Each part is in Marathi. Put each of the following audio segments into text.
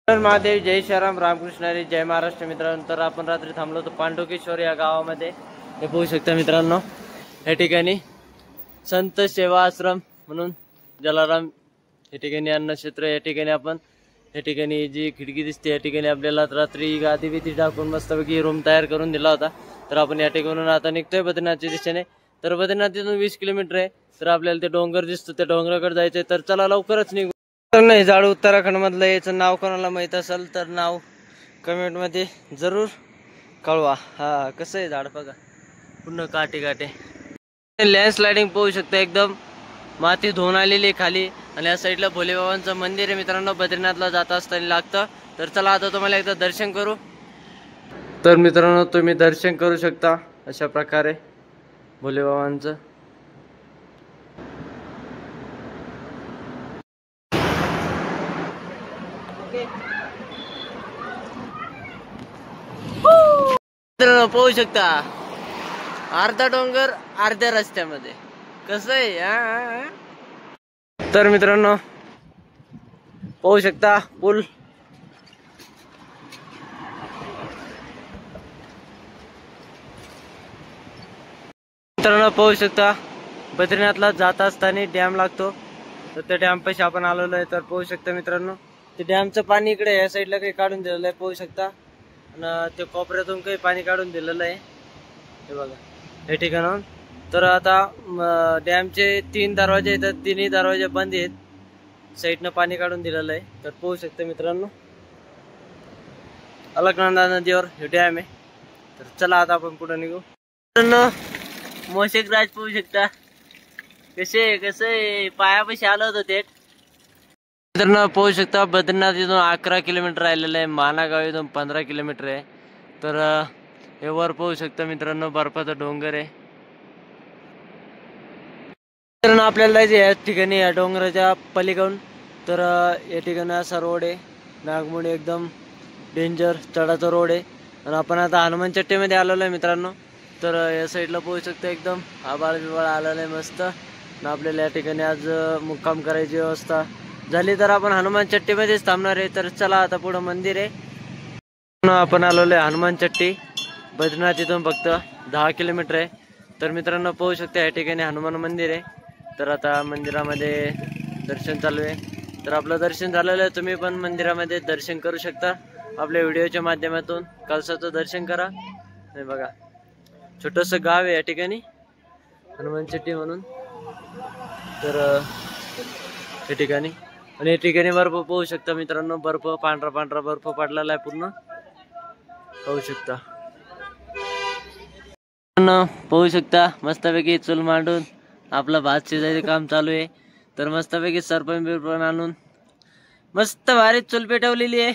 तर महादेव, जय श्रीराम, रामकृष्ण हरी, जय महाराष्ट्र. मित्रांनो, तर आपण रात्री थांबलो होतो पांडुकेश्वर या गावामध्ये. हे पाहू शकता मित्रांनो, या ठिकाणी संत सेवा आश्रम म्हणून जलाराम या ठिकाणी अन्न क्षेत्र. या ठिकाणी आपण या ठिकाणी जी खिडकी दिसते या ठिकाणी आपल्याला रात्री गादी बिदी टाकून मस्तपैकी रूम तयार करून दिला होता. तर आपण या ठिकाणून आता निघतोय बद्रीनाथच्या दिशेने. तर बद्रीनाथपासून 20 किलोमीटर आहे. तर आपल्याला ते डोंगर दिसतो, त्या डोंगराकडे जायचंय. तर चला लवकरच निघू. नाही, झाड उत्तराखंड मधलं याचं नाव कोणाला माहित असेल तर नाव कमेंट मध्ये जरूर कळवा. हा, कसं आहे झाड बघा, पूर्ण काटे काटे. लँडस्लायडिंग पाहू शकता, एकदम माती धुवून आलेली खाली. आणि या साईडला भोलेबाबांचं मंदिर आहे मित्रांनो, बद्रीनाथला जात असताना लागतं. तर चला आता तुम्हाला एकदा दर्शन करू. तर मित्रांनो, तुम्ही दर्शन करू शकता अशा प्रकारे भोलेबाबांचं. पाहू शकता अर्धा डोंगर अर्ध्या रस्त्यामध्ये, कसं आहे. तर मित्रांनो पाहू शकता पूल. मित्रांनो पाहू शकता बद्रीनाथला जात असताना डॅम लागतो. तर त्या डॅम पाशी आपण आलेलो आहे. तर पाहू शकता मित्रांनो, ते डॅमचं पाणी इकडे या साईडला काही काढून दिलेलं आहे, पाहू शकता. आणि ते कोपऱ्यातून काही पाणी काढून दिलेलं आहे, हे बघा हे ठिकाणाहून. तर आता डॅमचे 3 दरवाजे आहेत, तिन्ही दरवाजे बंद आहेत. साईडनं पाणी काढून दिलेलं आहे. तर पाहू शकता मित्रांनो, अलकनंदा नदीवर हे डॅम आहे. तर चला आता आपण पुढे निघू. मित्रांनो मोशेक राज पाहू शकता, कसे पायापाशी आलं होतं ते. मित्रांनो पाहू शकता बद्रीनाथ इथून 11 किलोमीटर राहिलेलं आहे, मानागाव इथून 15 किलोमीटर आहे. तर हे वर पाहू शकता मित्रांनो, बर्फाचा डोंगर आहे. मित्रांनो आपल्याला जायचं या ठिकाणी, या डोंगराच्या पलीकडून. तर या ठिकाणी असा रोड आहे, नागमोडी एकदम डेंजर चढाचा रोड आहे. आणि आपण आता हनुमान चट्टीमध्ये आलेलो आहे मित्रांनो. तर या साईडला पाहू शकता एकदम आबाळ बिबाळ आलेलं आहे मस्त. आणि आपल्याला या ठिकाणी आज मुक्काम करायची व्यवस्था झाली. तर आपण हनुमान चट्टीमध्येच थांबणार आहे. तर चला आता पुढं मंदिर आहे. आपण आलेलो आहे हनुमान चट्टी, बद्रीनाथ इथून फक्त 10 किलोमीटर आहे. तर मित्रांनो पाहू शकता या ठिकाणी हनुमान मंदिर आहे. तर आता मंदिरामध्ये दर्शन चालू आहे. तर आपलं दर्शन झालेलं आहे, तुम्ही पण मंदिरामध्ये दर्शन करू शकता आपल्या व्हिडिओच्या माध्यमातून. कळसाचं दर्शन करा. हे बघा छोटंसं गाव आहे या ठिकाणी, हनुमान चट्टी म्हणून. तर या ठिकाणी आणि या ठिकाणी बर्फ पाहू शकता मित्रांनो, बर्फ पांढरा पांढरा बर्फ पडलेला आहे पूर्ण, पाहू शकता. पाहू शकता मस्तपैकी चूल मांडून आपला भात शिजायचं काम चालू आहे. तर मस्तपैकी सरपण बिरपण आणून मस्त भारी चूल पेटवलेली आहे.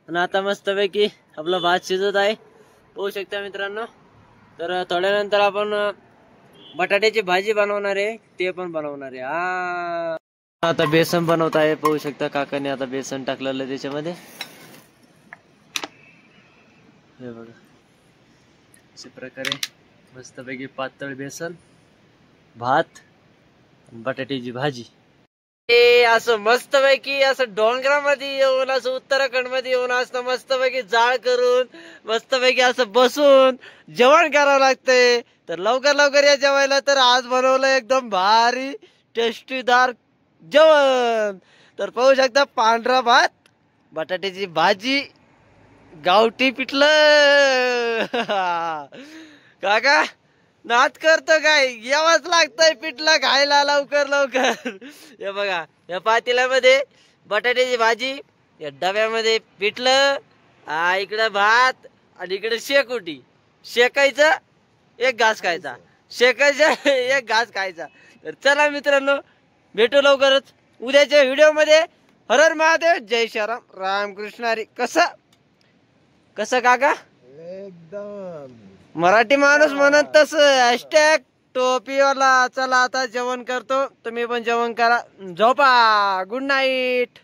आणि आता मस्तपैकी आपला भात शिजत आहे, पाहू शकता मित्रांनो. तर थोड्यानंतर आपण बटाट्याची भाजी बनवणार आहे, ते पण बनवणार आहे. आता बेसन बनवत आहे, पाहू शकता काकाने आता बेसन टाकलेलं आहे त्याच्यामध्ये. हे बघा अशा प्रकारे मस्तपैकी पातळ बेसन, भात, बटाट्याची भाजी. असं मस्तपैकी असं डोंगरामध्ये येऊन, असं उत्तराखंड मध्ये येऊन असं मस्तपैकी जाळ करून मस्तपैकी असं बसून जेवण करावं लागतंय. तर लवकर लवकर या जेवायला. तर आज बनवलं एकदम भारी टेस्टीदार जेवण. तर पाहू शकता पांढरा भात, बटाट्याची भाजी, गावठी पिठलं. काका नाच करतो काय, यावंच लागतंय पिठलं खायला लवकर लवकर. हे बघा या पातेल्यामध्ये बटाट्याची भाजी, या डब्यामध्ये पिठलं, इकडं भात आणि इकडे शेकोटी. शेकायचं एक घास खायचा, शेकायचं एक घास खायचा. तर चला मित्रांनो भेटू लवकरच उद्याच्या व्हिडिओ मध्ये. हर हर महादेव, जय श्रीराम, रामकृष्ण हरी. कसं कसं काका, एकदम मराठी माणूस म्हणत तसं हॅशटॅग टोपीवाला. चला आता जेवण करतो, तुम्ही पण जेवण करा, झोपा, गुड नाईट.